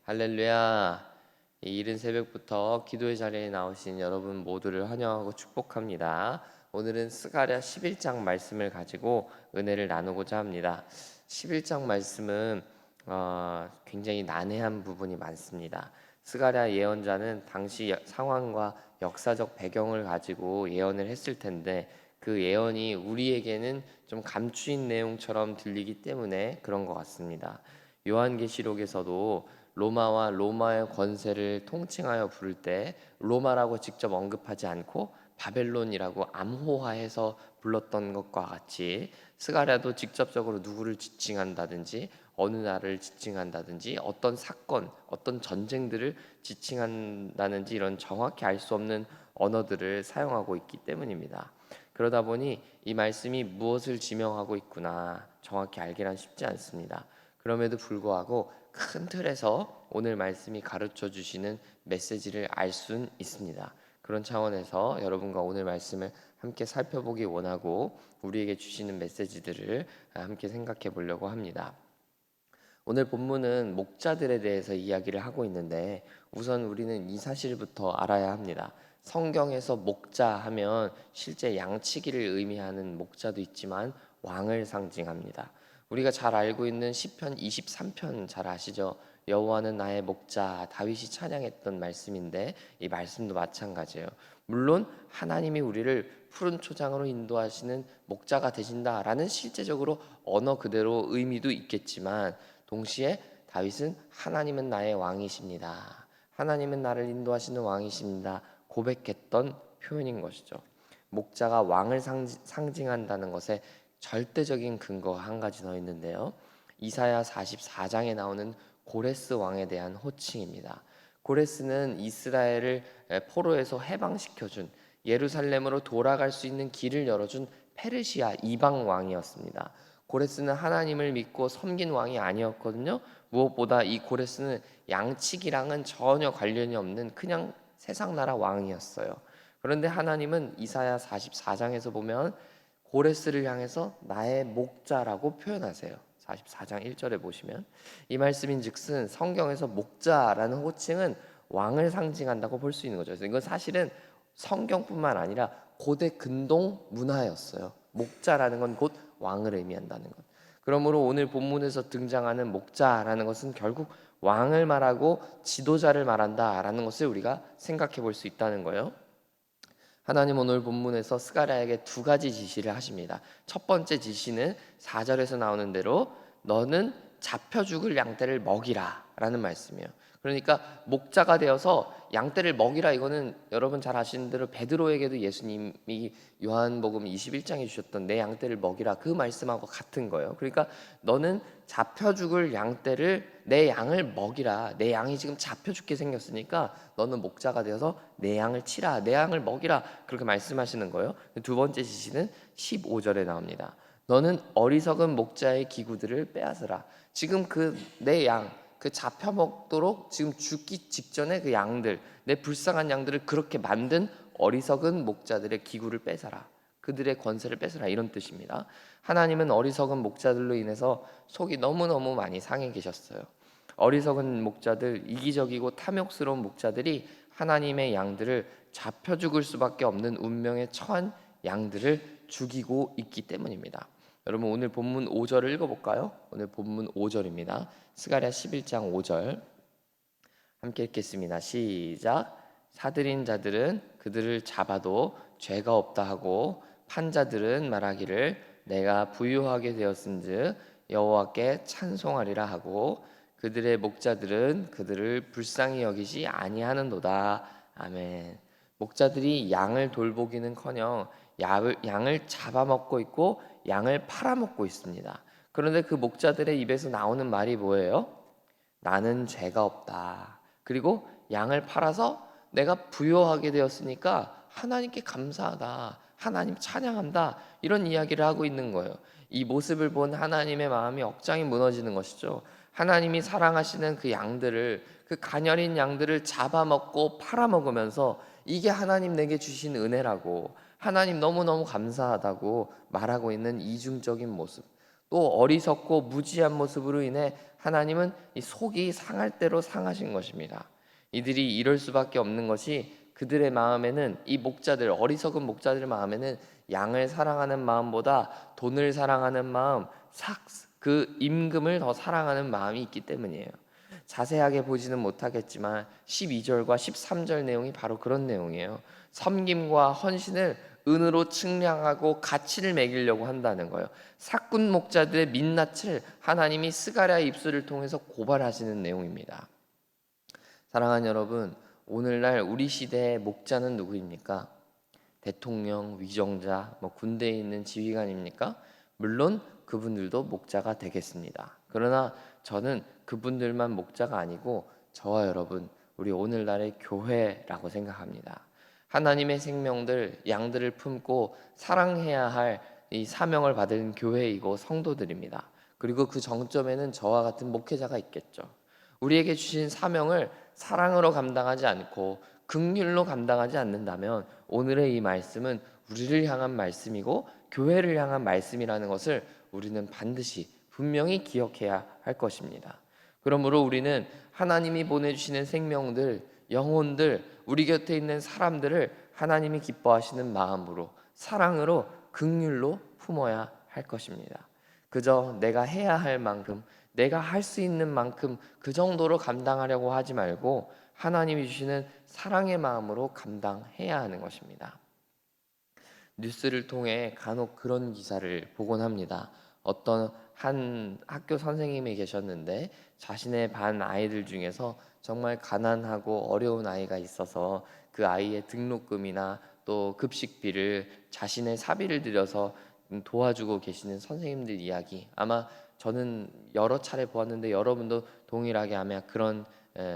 할렐루야. 이 이른 새벽부터 기도의 자리에 나오신 여러분 모두를 환영하고 축복합니다. 오늘은 스가랴 11장 말씀을 가지고 은혜를 나누고자 합니다. 11장 말씀은 굉장히 난해한 부분이 많습니다. 스가랴 예언자는 당시 상황과 역사적 배경을 가지고 예언을 했을 텐데 그 예언이 우리에게는 좀 감추인 내용처럼 들리기 때문에 그런 것 같습니다. 요한계시록에서도 로마와 로마의 권세를 통칭하여 부를 때 로마라고 직접 언급하지 않고 바벨론이라고 암호화해서 불렀던 것과 같이 스가랴도 직접적으로 누구를 지칭한다든지 어느 나라를 지칭한다든지 어떤 사건, 어떤 전쟁들을 지칭한다든지 이런 정확히 알 수 없는 언어들을 사용하고 있기 때문입니다. 그러다 보니 이 말씀이 무엇을 지명하고 있구나 정확히 알기란 쉽지 않습니다. 그럼에도 불구하고 큰 틀에서 오늘 말씀이 가르쳐 주시는 메시지를 알 수는 있습니다. 그런 차원에서 여러분과 오늘 말씀을 함께 살펴보기 원하고 우리에게 주시는 메시지들을 함께 생각해 보려고 합니다. 오늘 본문은 목자들에 대해서 이야기를 하고 있는데 우선 우리는 이 사실부터 알아야 합니다. 성경에서 목자 하면 실제 양치기를 의미하는 목자도 있지만 왕을 상징합니다. 우리가 잘 알고 있는 시편 23편 잘 아시죠? 여호와는 나의 목자, 다윗이 찬양했던 말씀인데 이 말씀도 마찬가지예요. 물론 하나님이 우리를 푸른 초장으로 인도하시는 목자가 되신다라는 실제적으로 언어 그대로 의미도 있겠지만 동시에 다윗은 하나님은 나의 왕이십니다. 하나님은 나를 인도하시는 왕이십니다. 고백했던 표현인 것이죠. 목자가 왕을 상징한다는 것에 절대적인 근거가 한 가지 더 있는데요. 이사야 44장에 나오는 고레스 왕에 대한 호칭입니다. 고레스는 이스라엘을 포로에서 해방시켜준 예루살렘으로 돌아갈 수 있는 길을 열어준 페르시아 이방 왕이었습니다. 고레스는 하나님을 믿고 섬긴 왕이 아니었거든요. 무엇보다 이 고레스는 양치기랑은 전혀 관련이 없는 그냥 세상 나라 왕이었어요. 그런데 하나님은 이사야 44장에서 보면 고레스를 향해서 나의 목자라고 표현하세요. 44장 1절에 보시면 이 말씀인즉슨 성경에서 목자라는 호칭은 왕을 상징한다고 볼 수 있는 거죠. 그래서 이건 사실은 성경뿐만 아니라 고대 근동 문화였어요. 목자라는 건 곧 왕을 의미한다는 것. 그러므로 오늘 본문에서 등장하는 목자라는 것은 결국 왕을 말하고 지도자를 말한다라는 것을 우리가 생각해 볼 수 있다는 거예요. 하나님 오늘 본문에서 스가랴에게 두 가지 지시를 하십니다. 첫 번째 지시는 4절에서 나오는 대로 너는 잡혀 죽을 양떼를 먹이라 라는 말씀이에요. 그러니까 목자가 되어서 양떼를 먹이라, 이거는 여러분 잘 아시는 대로 베드로에게도 예수님이 요한복음 21장에 주셨던 내 양떼를 먹이라 그 말씀하고 같은 거예요. 그러니까 너는 잡혀 죽을 양떼를, 내 양을 먹이라. 내 양이 지금 잡혀 죽게 생겼으니까 너는 목자가 되어서 내 양을 치라, 내 양을 먹이라, 그렇게 말씀하시는 거예요. 두 번째 지시는 15절에 나옵니다. 너는 어리석은 목자의 기구들을 빼앗으라. 지금 그 내 양, 그 잡혀 먹도록 지금 죽기 직전에 그 양들, 내 불쌍한 양들을 그렇게 만든 어리석은 목자들의 기구를 뺏어라. 그들의 권세를 뺏어라, 이런 뜻입니다. 하나님은 어리석은 목자들로 인해서 속이 너무너무 많이 상해 계셨어요. 어리석은 목자들, 이기적이고 탐욕스러운 목자들이 하나님의 양들을 잡혀 죽을 수밖에 없는 운명에 처한 양들을 죽이고 있기 때문입니다. 여러분 오늘 본문 5절을 읽어볼까요? 오늘 본문 5절입니다. 스가랴 11장 5절 함께 읽겠습니다. 시작. 사들인 자들은 그들을 잡아도 죄가 없다 하고 판자들은 말하기를 내가 부유하게 되었은즉 여호와께 찬송하리라 하고 그들의 목자들은 그들을 불쌍히 여기지 아니하는도다. 아멘. 목자들이 양을 돌보기는커녕 양을 잡아먹고 있고 양을 팔아먹고 있습니다. 그런데 그 목자들의 입에서 나오는 말이 뭐예요? 나는 죄가 없다. 그리고 양을 팔아서 내가 부유하게 되었으니까 하나님께 감사하다, 하나님 찬양한다, 이런 이야기를 하고 있는 거예요. 이 모습을 본 하나님의 마음이 억장이 무너지는 것이죠. 하나님이 사랑하시는 그 양들을, 그 가녀린 양들을 잡아먹고 팔아먹으면서 이게 하나님 내게 주신 은혜라고, 하나님 너무너무 감사하다고 말하고 있는 이중적인 모습. 또 어리석고 무지한 모습으로 인해 하나님은 이 속이 상할 대로 상하신 것입니다. 이들이 이럴 수밖에 없는 것이 그들의 마음에는, 이 목자들, 어리석은 목자들의 마음에는 양을 사랑하는 마음보다 돈을 사랑하는 마음, 그 임금을 더 사랑하는 마음이 있기 때문이에요. 자세하게 보지는 못하겠지만 12절과 13절 내용이 바로 그런 내용이에요. 섬김과 헌신을 은으로 측량하고 가치를 매기려고 한다는 거예요. 사꾼 목자들의 민낯을 하나님이 스가랴의 입술을 통해서 고발하시는 내용입니다. 사랑하는 여러분, 오늘날 우리 시대의 목자는 누구입니까? 대통령, 위정자, 군대에 있는 지휘관입니까? 물론 그분들도 목자가 되겠습니다. 그러나 저는 그분들만 목자가 아니고 저와 여러분, 우리 오늘날의 교회라고 생각합니다. 하나님의 생명들, 양들을 품고 사랑해야 할 이 사명을 받은 교회이고 성도들입니다. 그리고 그 정점에는 저와 같은 목회자가 있겠죠. 우리에게 주신 사명을 사랑으로 감당하지 않고 긍휼로 감당하지 않는다면 오늘의 이 말씀은 우리를 향한 말씀이고 교회를 향한 말씀이라는 것을 우리는 반드시 분명히 기억해야 할 것입니다. 그러므로 우리는 하나님이 보내주시는 생명들, 영혼들, 우리 곁에 있는 사람들을 하나님이 기뻐하시는 마음으로, 사랑으로, 긍휼로 품어야 할 것입니다. 그저 내가 해야 할 만큼, 내가 할 수 있는 만큼 그 정도로 감당하려고 하지 말고 하나님이 주시는 사랑의 마음으로 감당해야 하는 것입니다. 뉴스를 통해 간혹 그런 기사를 보곤 합니다. 어떤 한 학교 선생님이 계셨는데 자신의 반 아이들 중에서 정말 가난하고 어려운 아이가 있어서 그 아이의 등록금이나 또 급식비를 자신의 사비를 들여서 도와주고 계시는 선생님들 이야기, 아마 저는 여러 차례 보았는데 여러분도 동일하게 아마 그런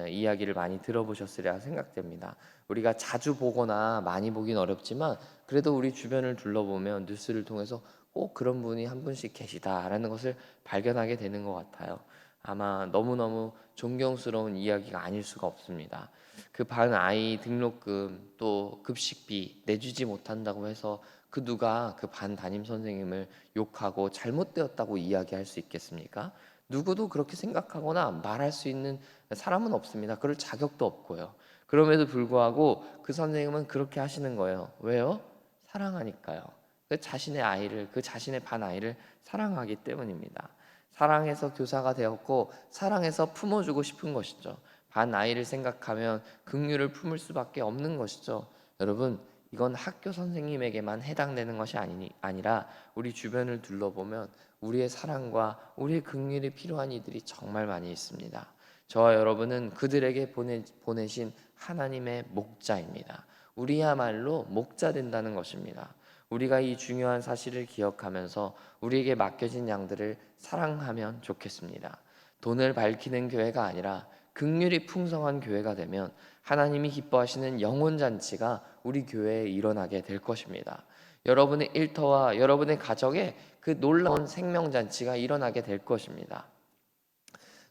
이야기를 많이 들어보셨으리라 생각됩니다. 우리가 자주 보거나 많이 보긴 어렵지만 그래도 우리 주변을 둘러보면 뉴스를 통해서 꼭 그런 분이 한 분씩 계시다라는 것을 발견하게 되는 것 같아요. 아마 너무너무 존경스러운 이야기가 아닐 수가 없습니다. 그 반 아이 등록금 또 급식비 내주지 못한다고 해서 그 누가 그 반 담임 선생님을 욕하고 잘못되었다고 이야기할 수 있겠습니까? 누구도 그렇게 생각하거나 말할 수 있는 사람은 없습니다. 그럴 자격도 없고요. 그럼에도 불구하고 그 선생님은 그렇게 하시는 거예요. 왜요? 사랑하니까요. 그 자신의 아이를, 그 자신의 반 아이를 사랑하기 때문입니다. 사랑해서 교사가 되었고 사랑해서 품어주고 싶은 것이죠. 반 아이를 생각하면 긍휼을 품을 수밖에 없는 것이죠. 여러분, 이건 학교 선생님에게만 해당되는 것이 아니라 우리 주변을 둘러보면 우리의 사랑과 우리의 긍휼이 필요한 이들이 정말 많이 있습니다. 저와 여러분은 그들에게 보내신 하나님의 목자입니다. 우리야말로 목자 된다는 것입니다. 우리가 이 중요한 사실을 기억하면서 우리에게 맡겨진 양들을 사랑하면 좋겠습니다. 돈을 밝히는 교회가 아니라 긍휼이 풍성한 교회가 되면 하나님이 기뻐하시는 영혼 잔치가 우리 교회에 일어나게 될 것입니다. 여러분의 일터와 여러분의 가정에 그 놀라운 생명 잔치가 일어나게 될 것입니다.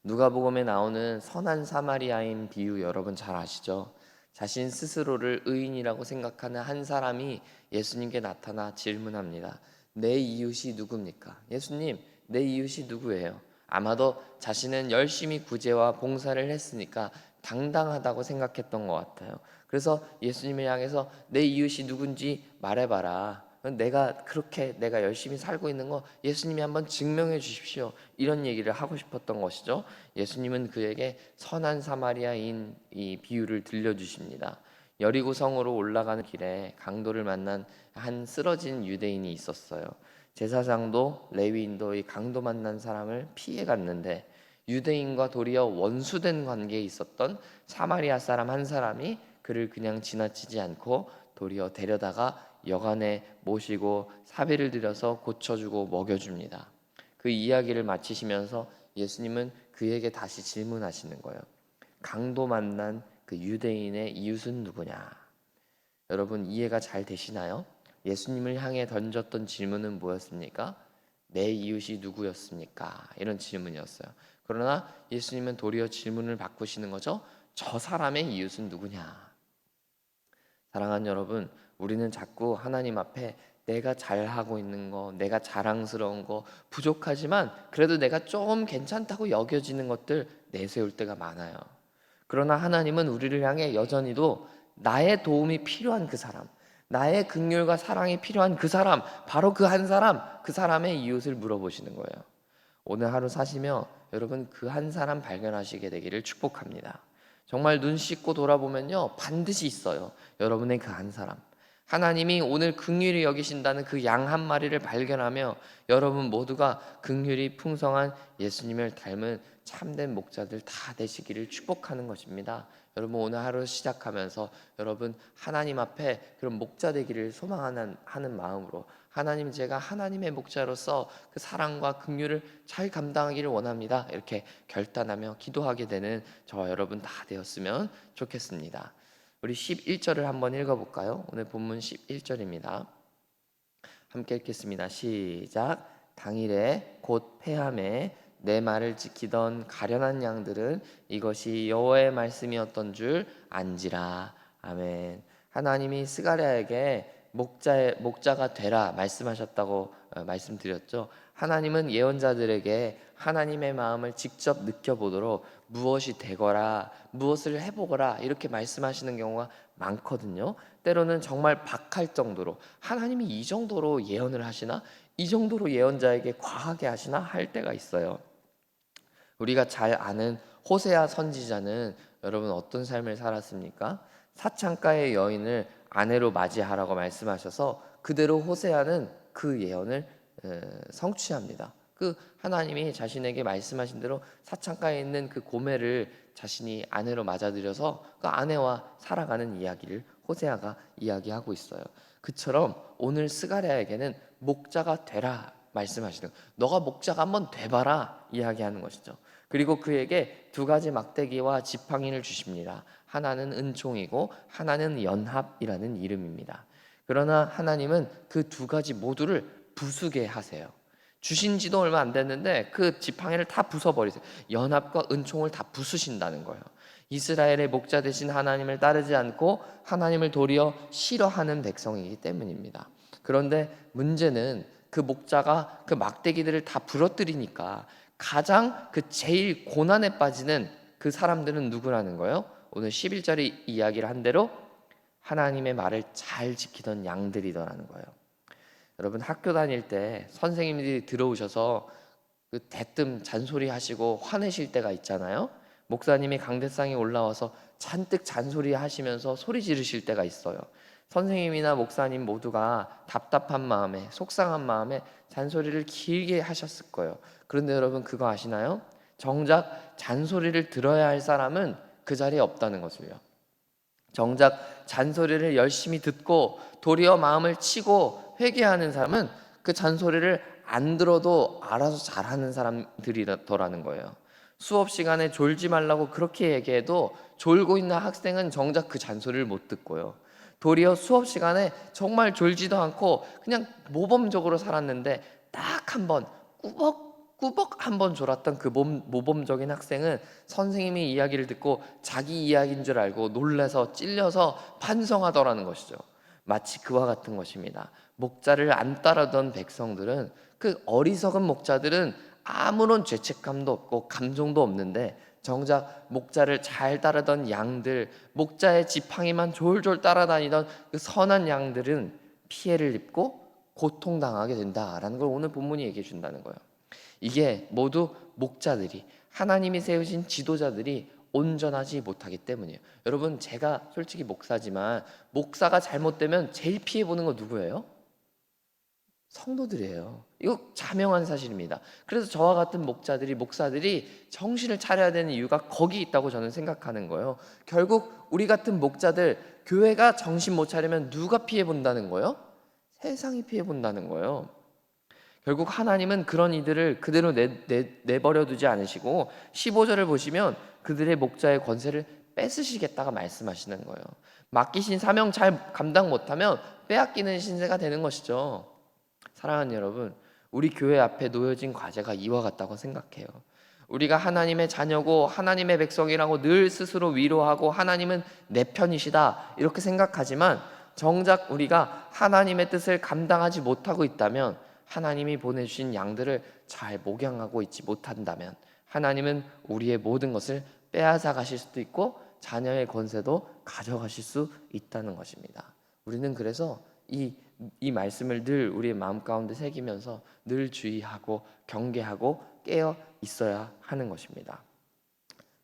누가복음에 나오는 선한 사마리아인 비유 여러분 잘 아시죠? 자신 스스로를 의인이라고 생각하는 한 사람이 예수님께 나타나 질문합니다. 내 이웃이 누굽니까? 예수님, 내 이웃이 누구예요? 아마도 자신은 열심히 구제와 봉사를 했으니까 당당하다고 생각했던 것 같아요. 그래서 예수님을 향해서 내 이웃이 누군지 말해봐라. 내가 열심히 살고 있는 거 예수님이 한번 증명해 주십시오. 이런 얘기를 하고 싶었던 것이죠. 예수님은 그에게 선한 사마리아인 이 비유를 들려주십니다. 여리고 성으로 올라가는 길에 강도를 만난 한 쓰러진 유대인이 있었어요. 제사장도 레위인도 이 강도 만난 사람을 피해 갔는데 유대인과 도리어 원수된 관계에 있었던 사마리아 사람 한 사람이 그를 그냥 지나치지 않고 도리어 데려다가 여관에 모시고 사비를 들여서 고쳐주고 먹여줍니다. 그 이야기를 마치시면서 예수님은 그에게 다시 질문하시는 거예요. 강도 만난 그 유대인의 이웃은 누구냐? 여러분 이해가 잘 되시나요? 예수님을 향해 던졌던 질문은 뭐였습니까? 내 이웃이 누구였습니까? 이런 질문이었어요. 그러나 예수님은 도리어 질문을 바꾸시는 거죠. 저 사람의 이웃은 누구냐? 사랑하는 여러분, 우리는 자꾸 하나님 앞에 내가 잘하고 있는 거, 내가 자랑스러운 거, 부족하지만 그래도 내가 좀 괜찮다고 여겨지는 것들 내세울 때가 많아요. 그러나 하나님은 우리를 향해 여전히도 나의 도움이 필요한 그 사람, 나의 긍휼과 사랑이 필요한 그 사람, 바로 그 한 사람, 그 사람의 이웃을 물어보시는 거예요. 오늘 하루 사시며 여러분 그 한 사람 발견하시게 되기를 축복합니다. 정말 눈 씻고 돌아보면요, 반드시 있어요. 여러분의 그 한 사람. 하나님이 오늘 긍휼히 여기신다는 그 양 한 마리를 발견하며 여러분 모두가 긍휼이 풍성한 예수님을 닮은 참된 목자들 다 되시기를 축복하는 것입니다. 여러분 오늘 하루 시작하면서 여러분 하나님 앞에 그런 목자 되기를 소망하는 마음으로, 하나님, 제가 하나님의 목자로서 그 사랑과 긍휼을 잘 감당하기를 원합니다, 이렇게 결단하며 기도하게 되는 저와 여러분 다 되었으면 좋겠습니다. 우리 11절을 한번 읽어볼까요? 오늘 본문 11절입니다. 함께 읽겠습니다. 시작. 당일에 곧 패함에 내 말을 지키던 가련한 양들은 이것이 여호와의 말씀이었던 줄 안지라. 아멘. 하나님이 스가랴에게 목자가 되라 말씀하셨다고 말씀드렸죠. 하나님은 예언자들에게 하나님의 마음을 직접 느껴보도록 무엇이 되거라, 무엇을 해보거라 이렇게 말씀하시는 경우가 많거든요. 때로는 정말 박할 정도로, 하나님이 이 정도로 예언을 하시나? 이 정도로 예언자에게 과하게 하시나? 할 때가 있어요. 우리가 잘 아는 호세아 선지자는 여러분 어떤 삶을 살았습니까? 사창가의 여인을 아내로 맞이하라고 말씀하셔서 그대로 호세아는 그 예언을 성취합니다. 그 하나님이 자신에게 말씀하신 대로 사창가에 있는 그 고멜을 자신이 아내로 맞아들여서 그 아내와 살아가는 이야기를 호세아가 이야기하고 있어요. 그처럼 오늘 스가랴에게는 목자가 되라 말씀하시는, 너가 목자가 한번 돼봐라 이야기하는 것이죠. 그리고 그에게 두 가지 막대기와 지팡이를 주십니다. 하나는 은총이고 하나는 연합이라는 이름입니다. 그러나 하나님은 그 두 가지 모두를 부수게 하세요. 주신 지도 얼마 안 됐는데 그 지팡이를 다 부숴버리세요. 연합과 은총을 다 부수신다는 거예요. 이스라엘의 목자 되신 하나님을 따르지 않고 하나님을 도리어 싫어하는 백성이기 때문입니다. 그런데 문제는 그 목자가 그 막대기들을 다 부러뜨리니까 가장 그 제일 고난에 빠지는 그 사람들은 누구라는 거예요? 오늘 11절에 이야기를 한 대로 하나님의 말을 잘 지키던 양들이더라는 거예요. 여러분 학교 다닐 때 선생님들이 들어오셔서 그 대뜸 잔소리 하시고 화내실 때가 있잖아요. 목사님이 강대상에 올라와서 잔뜩 잔소리 하시면서 소리 지르실 때가 있어요. 선생님이나 목사님 모두가 답답한 마음에, 속상한 마음에 잔소리를 길게 하셨을 거예요. 그런데 여러분 그거 아시나요? 정작 잔소리를 들어야 할 사람은 그 자리에 없다는 것을요. 정작 잔소리를 열심히 듣고 도리어 마음을 치고 회개하는 사람은 그 잔소리를 안 들어도 알아서 잘하는 사람들이더라는 거예요. 수업 시간에 졸지 말라고 그렇게 얘기해도 졸고 있는 학생은 정작 그 잔소리를 못 듣고요. 도리어 수업 시간에 정말 졸지도 않고 그냥 모범적으로 살았는데 딱 한 번 꾸벅꾸벅 한 번 졸았던 그 모범적인 학생은 선생님이 이야기를 듣고 자기 이야기인 줄 알고 놀라서 찔려서 반성하더라는 것이죠. 마치 그와 같은 것입니다. 목자를 안 따르던 백성들은, 그 어리석은 목자들은 아무런 죄책감도 없고 감정도 없는데 정작 목자를 잘 따르던 양들, 목자의 지팡이만 졸졸 따라다니던 그 선한 양들은 피해를 입고 고통당하게 된다라는 걸 오늘 본문이 얘기해 준다는 거예요. 이게 모두 목자들이, 하나님이 세우신 지도자들이 온전하지 못하기 때문이에요. 여러분 제가 솔직히 목사지만 목사가 잘못되면 제일 피해보는 거 누구예요? 성도들이에요. 이거 자명한 사실입니다. 그래서 저와 같은 목사들이 정신을 차려야 되는 이유가 거기 있다고 저는 생각하는 거예요. 결국 우리 같은 목자들, 교회가 정신 못 차리면 누가 피해 본다는 거예요? 세상이 피해 본다는 거예요. 결국 하나님은 그런 이들을 그대로 내버려 두지 않으시고 15절을 보시면 그들의 목자의 권세를 뺏으시겠다가 말씀하시는 거예요. 맡기신 사명 잘 감당 못하면 빼앗기는 신세가 되는 것이죠. 사랑하는 여러분, 우리 교회 앞에 놓여진 과제가 이와 같다고 생각해요. 우리가 하나님의 자녀고 하나님의 백성이라고 늘 스스로 위로하고 하나님은 내 편이시다 이렇게 생각하지만 정작 우리가 하나님의 뜻을 감당하지 못하고 있다면, 하나님이 보내주신 양들을 잘 목양하고 있지 못한다면, 하나님은 우리의 모든 것을 빼앗아 가실 수도 있고 자녀의 권세도 가져가실 수 있다는 것입니다. 우리는 그래서 이 말씀을 늘 우리의 마음 가운데 새기면서 늘 주의하고 경계하고 깨어 있어야 하는 것입니다.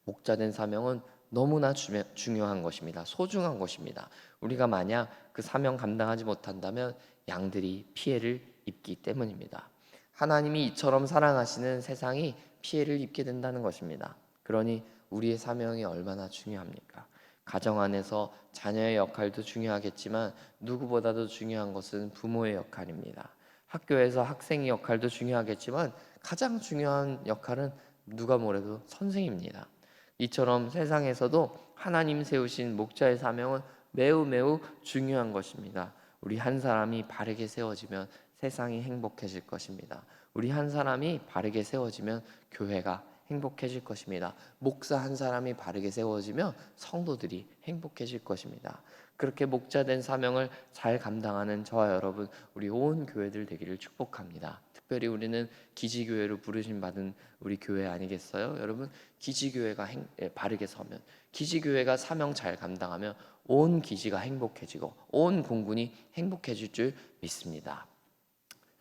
목자된 사명은 너무나 중요한 것입니다. 소중한 것입니다. 우리가 만약 그 사명 감당하지 못한다면 양들이 피해를 입기 때문입니다. 하나님이 이처럼 사랑하시는 세상이 피해를 입게 된다는 것입니다. 그러니 우리의 사명이 얼마나 중요합니까? 가정 안에서 자녀의 역할도 중요하겠지만 누구보다도 중요한 것은 부모의 역할입니다. 학교에서 학생의 역할도 중요하겠지만 가장 중요한 역할은 누가 뭐래도 선생입니다. 이처럼 세상에서도 하나님 세우신 목자의 사명은 매우 매우 중요한 것입니다. 우리 한 사람이 바르게 세워지면 세상이 행복해질 것입니다. 우리 한 사람이 바르게 세워지면 교회가 행복해질 것입니다. 목사 한 사람이 바르게 세워지면 성도들이 행복해질 것입니다. 그렇게 목자된 사명을 잘 감당하는 저와 여러분, 우리 온 교회들 되기를 축복합니다. 특별히 우리는 기지교회로 부르심 받은 우리 교회 아니겠어요? 여러분, 기지교회가 바르게 서면, 기지교회가 사명 잘 감당하면 온 기지가 행복해지고 온 공군이 행복해질 줄 믿습니다.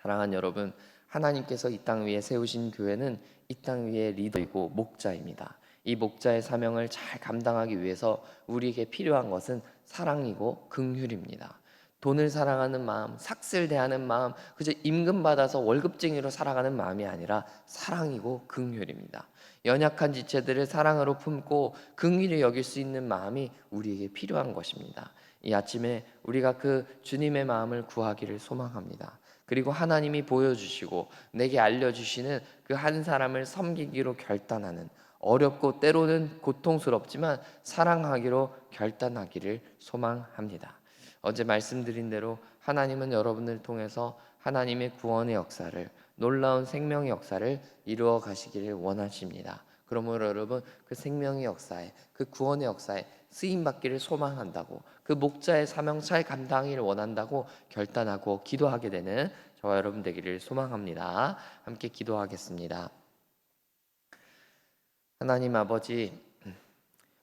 사랑하는 여러분, 하나님께서 이 땅 위에 세우신 교회는 이 땅 위의 리더이고 목자입니다. 이 목자의 사명을 잘 감당하기 위해서 우리에게 필요한 것은 사랑이고 긍휼입니다. 돈을 사랑하는 마음, 삭슬 대하는 마음, 그저 임금 받아서 월급쟁이로 살아가는 마음이 아니라 사랑이고 긍휼입니다. 연약한 지체들을 사랑으로 품고 긍휼히 여길 수 있는 마음이 우리에게 필요한 것입니다. 이 아침에 우리가 그 주님의 마음을 구하기를 소망합니다. 그리고 하나님이 보여주시고 내게 알려주시는 그 한 사람을 섬기기로 결단하는, 어렵고 때로는 고통스럽지만 사랑하기로 결단하기를 소망합니다. 어제 말씀드린 대로 하나님은 여러분을 통해서 하나님의 구원의 역사를, 놀라운 생명의 역사를 이루어 가시기를 원하십니다. 그러므로 여러분, 그 생명의 역사에, 그 구원의 역사에 쓰임 받기를 소망한다고, 그 목자의 사명 잘 감당하기를 원한다고 결단하고 기도하게 되는 저와 여러분 되기를 소망합니다. 함께 기도하겠습니다. 하나님 아버지,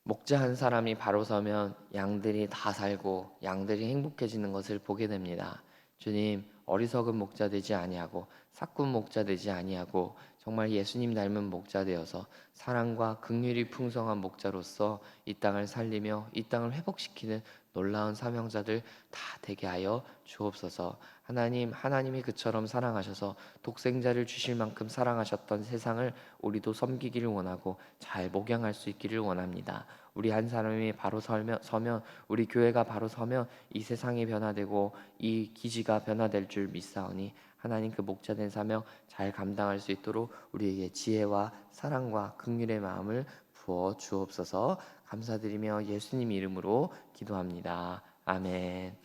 목자 한 사람이 바로 서면 양들이 다 살고 양들이 행복해지는 것을 보게 됩니다. 주님, 어리석은 목자 되지 아니하고 사꾼 목자 되지 아니하고 정말 예수님 닮은 목자 되어서 사랑과 긍휼이 풍성한 목자로서 이 땅을 살리며 이 땅을 회복시키는 놀라운 사명자들 다 되게 하여 주옵소서. 하나님, 하나님이 그처럼 사랑하셔서 독생자를 주실 만큼 사랑하셨던 세상을 우리도 섬기기를 원하고 잘 목양할 수 있기를 원합니다. 우리 한 사람이 바로 서면, 우리 교회가 바로 서면 이 세상이 변화되고 이 기지가 변화될 줄 믿사오니 하나님, 그 목자된 사명 잘 감당할 수 있도록 우리에게 지혜와 사랑과 긍휼의 마음을 부어 주옵소서. 감사드리며 예수님 이름으로 기도합니다. 아멘.